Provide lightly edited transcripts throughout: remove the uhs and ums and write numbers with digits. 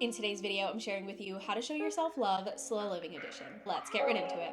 In today's video, I'm sharing with you how to show yourself love, slow living edition. Let's get right into it.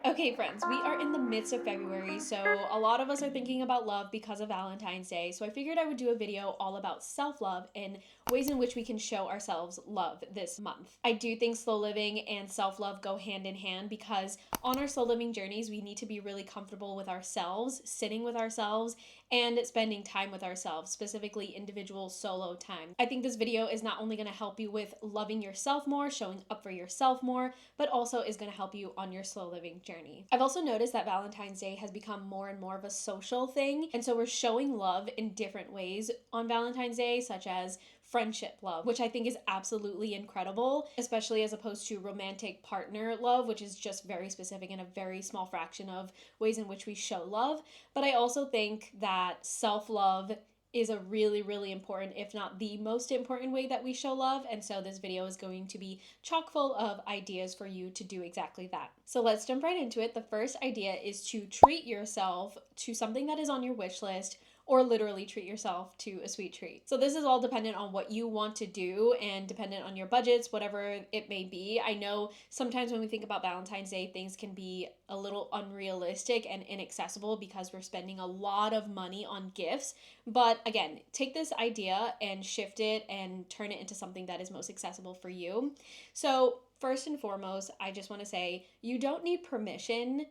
Okay, friends, we are in the midst of February, so a lot of us are thinking about love because of Valentine's Day. So I figured I would do a video all about self love and ways in which we can show ourselves love this month. I do think slow living and self love go hand in hand because on our slow living journeys, we need to be really comfortable with ourselves, sitting with ourselves, and spending time with ourselves, specifically individual solo time. I think this video is not only going to help you with loving yourself more, showing up for yourself more, but also is going to help you on your slow living journey. I've also noticed that Valentine's Day has become more and more of a social thing, and so we're showing love in different ways on Valentine's Day, such as friendship love, which I think is absolutely incredible, especially as opposed to romantic partner love, which is just very specific in a very small fraction of ways in which we show love. But I also think that self love is a really, really important, if not the most important way that we show love. And so this video is going to be chock full of ideas for you to do exactly that. So let's jump right into it. The first idea is to treat yourself to something that is on your wish list, or literally treat yourself to a sweet treat. So this is all dependent on what you want to do and dependent on your budgets, whatever it may be. I know sometimes when we think about Valentine's Day, things can be a little unrealistic and inaccessible because we're spending a lot of money on gifts. But again, take this idea and shift it and turn it into something that is most accessible for you. So first and foremost, I just want to say you don't need permission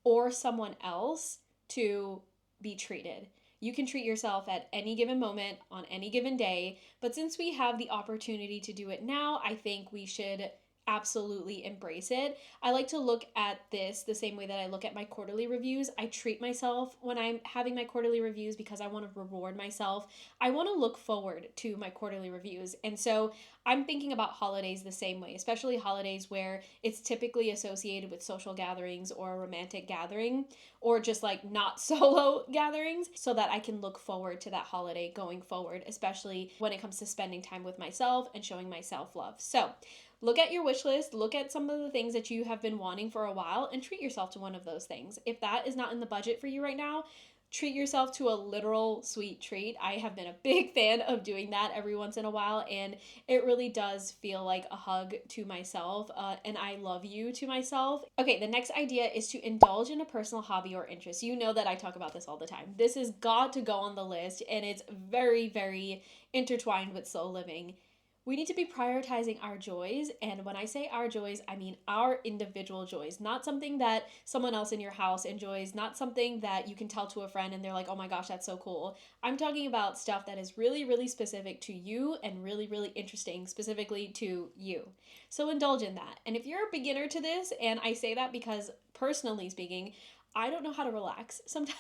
or someone else to be treated. You can treat yourself at any given moment on any given day, but since we have the opportunity to do it now, I think we should absolutely embrace it. I like to look at this the same way that I look at my quarterly reviews. I treat myself when I'm having my quarterly reviews because I want to reward myself. I want to look forward to my quarterly reviews. And so I'm thinking about holidays the same way, especially holidays where it's typically associated with social gatherings or a romantic gathering or just like not solo gatherings, so that I can look forward to that holiday going forward, especially when it comes to spending time with myself and showing myself love. So look at your wish list, look at some of the things that you have been wanting for a while, and treat yourself to one of those things. If that is not in the budget for you right now, treat yourself to a literal sweet treat. I have been a big fan of doing that every once in a while, and it really does feel like a hug to myself, and I love you to myself. Okay, the next idea is to indulge in a personal hobby or interest. You know that I talk about this all the time. This has got to go on the list, and it's very, very intertwined with soul living. We need to be prioritizing our joys. And when I say our joys, I mean our individual joys, not something that someone else in your house enjoys, not something that you can tell to a friend and they're like, oh my gosh, that's so cool. I'm talking about stuff that is really, really specific to you and really, really interesting specifically to you. So indulge in that. And if you're a beginner to this, and I say that because personally speaking, I don't know how to relax sometimes.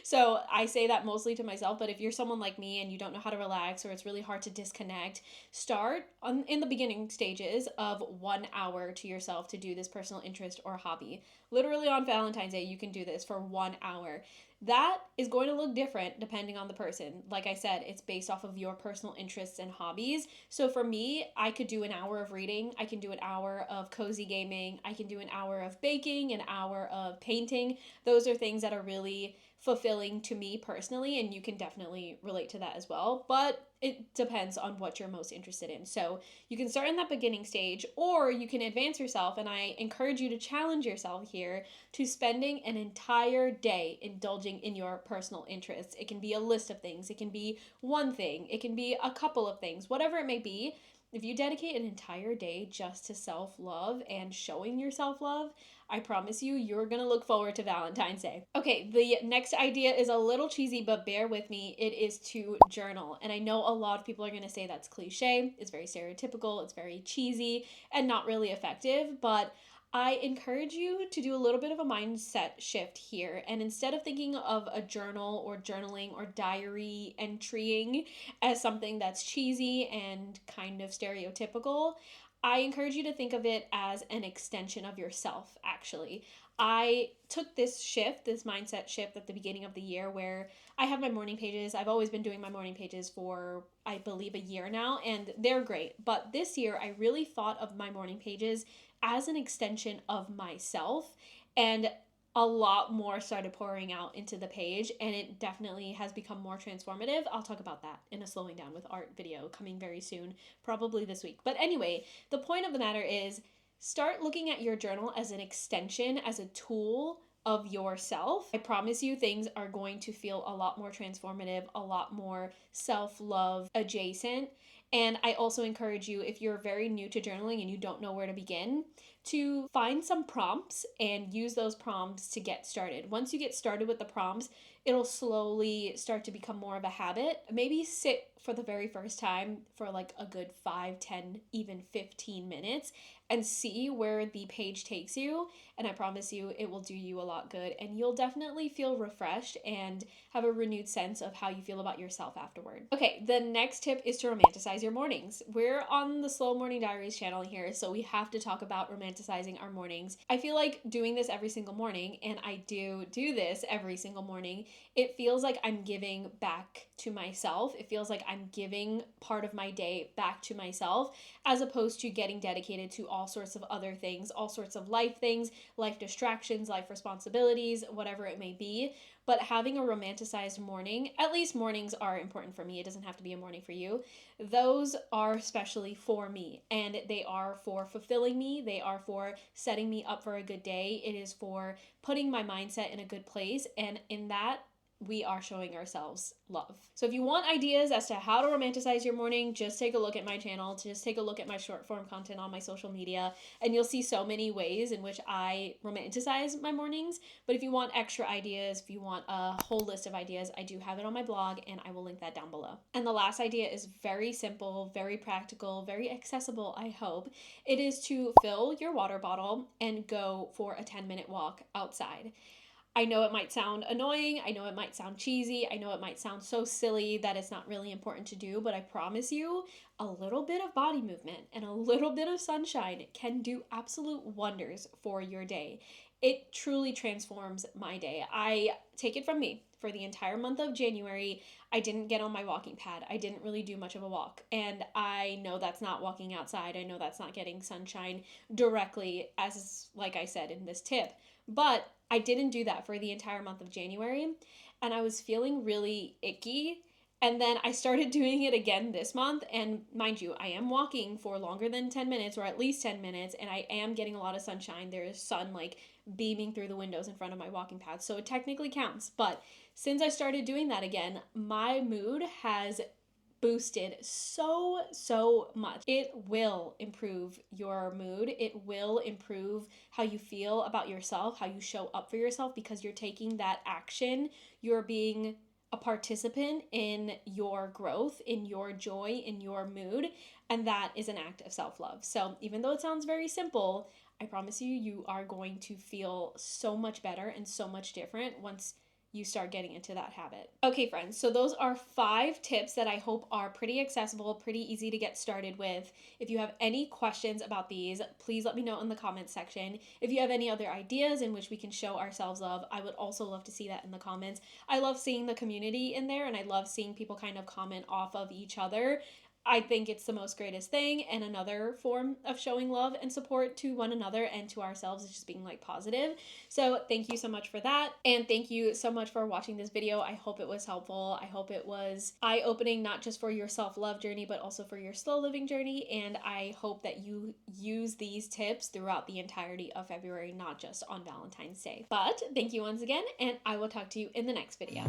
So I say that mostly to myself, but if you're someone like me and you don't know how to relax or it's really hard to disconnect, start in the beginning stages of 1 hour to yourself to do this personal interest or hobby. Literally on Valentine's Day, you can do this for 1 hour. That is going to look different depending on the person. Like I said, it's based off of your personal interests and hobbies. So for me, I could do an hour of reading, I can do an hour of cozy gaming, I can do an hour of baking, an hour of painting. Those are things that are really fulfilling to me personally, and you can definitely relate to that as well. But it depends on what you're most interested in. So you can start in that beginning stage, or you can advance yourself. And I encourage you to challenge yourself here to spending an entire day indulging in your personal interests. It can be a list of things, it can be one thing, it can be a couple of things, whatever it may be. If you dedicate an entire day just to self love and showing yourself love, I promise you, you're gonna look forward to Valentine's Day. Okay, the next idea is a little cheesy, but bear with me. It is to journal. And I know a lot of people are gonna say that's cliche, it's very stereotypical, it's very cheesy, and not really effective, but I encourage you to do a little bit of a mindset shift here. And instead of thinking of a journal or journaling or diary entrying as something that's cheesy and kind of stereotypical, I encourage you to think of it as an extension of yourself, actually. I took this shift, this mindset shift at the beginning of the year where I have my morning pages. I've always been doing my morning pages for, I believe, a year now, and they're great. But this year, I really thought of my morning pages as an extension of myself. And a lot more started pouring out into the page, and it definitely has become more transformative. I'll talk about that in a slowing down with art video coming very soon, probably this week. But anyway, the point of the matter is, start looking at your journal as an extension, as a tool of yourself. I promise you things are going to feel a lot more transformative, a lot more self-love adjacent. And I also encourage you, if you're very new to journaling and you don't know where to begin, to find some prompts and use those prompts to get started. Once you get started with the prompts, it'll slowly start to become more of a habit. Maybe sit for the very first time for like a good 5, 10, even 15 minutes and see where the page takes you. And I promise you, it will do you a lot good, and you'll definitely feel refreshed and have a renewed sense of how you feel about yourself afterward. Okay, the next tip is to romanticize your mornings. We're on the Slow Morning Diaries channel here, so we have to talk about romanticizing our mornings. I feel like doing this every single morning, and I do this every single morning, it feels like I'm giving back to myself. It feels like I'm giving part of my day back to myself, as opposed to getting dedicated to all sorts of other things, all sorts of life things, life distractions, life responsibilities, whatever it may be. But having a romanticized morning, at least mornings are important for me. It doesn't have to be a morning for you. Those are especially for me, and they are for fulfilling me. They are for setting me up for a good day. It is for putting my mindset in a good place, and in that, we are showing ourselves love. So if you want ideas as to how to romanticize your morning, just take a look at my channel, just take a look at my short form content on my social media, and you'll see so many ways in which I romanticize my mornings. But if you want extra ideas, if you want a whole list of ideas, I do have it on my blog, and I will link that down below. And the last idea is very simple, very practical, very accessible, I hope. It is to fill your water bottle and go for a 10-minute walk outside. I know it might sound annoying, I know it might sound cheesy, I know it might sound so silly that it's not really important to do, but I promise you, a little bit of body movement and a little bit of sunshine can do absolute wonders for your day. It truly transforms my day. I take it from me. For the entire month of January, I didn't get on my walking pad. I didn't really do much of a walk. And I know that's not walking outside. I know that's not getting sunshine directly, as like I said in this tip. But I didn't do that for the entire month of January, and I was feeling really icky. And then I started doing it again this month, and mind you, I am walking for longer than 10 minutes, or at least 10 minutes, and I am getting a lot of sunshine. There is sun like beaming through the windows in front of my walking path, so it technically counts. But since I started doing that again, my mood has boosted so much. It will improve your mood. It will improve how you feel about yourself, how you show up for yourself, because you're taking that action. You're being a participant in your growth, in your joy, in your mood, and that is an act of self-love. So even though it sounds very simple, I promise you, you are going to feel so much better and so much different once you start getting into that habit. Okay, friends, so those are 5 tips that I hope are pretty accessible, pretty easy to get started with. If you have any questions about these, please let me know in the comments section. If you have any other ideas in which we can show ourselves love, I would also love to see that in the comments. I love seeing the community in there, and I love seeing people kind of comment off of each other. I think it's the most greatest thing, and another form of showing love and support to one another and to ourselves is just being like positive. So thank you so much for that, and thank you so much for watching this video. I hope it was helpful. I hope it was eye-opening, not just for your self-love journey, but also for your slow living journey, and I hope that you use these tips throughout the entirety of February, not just on Valentine's Day. But thank you once again, and I will talk to you in the next video.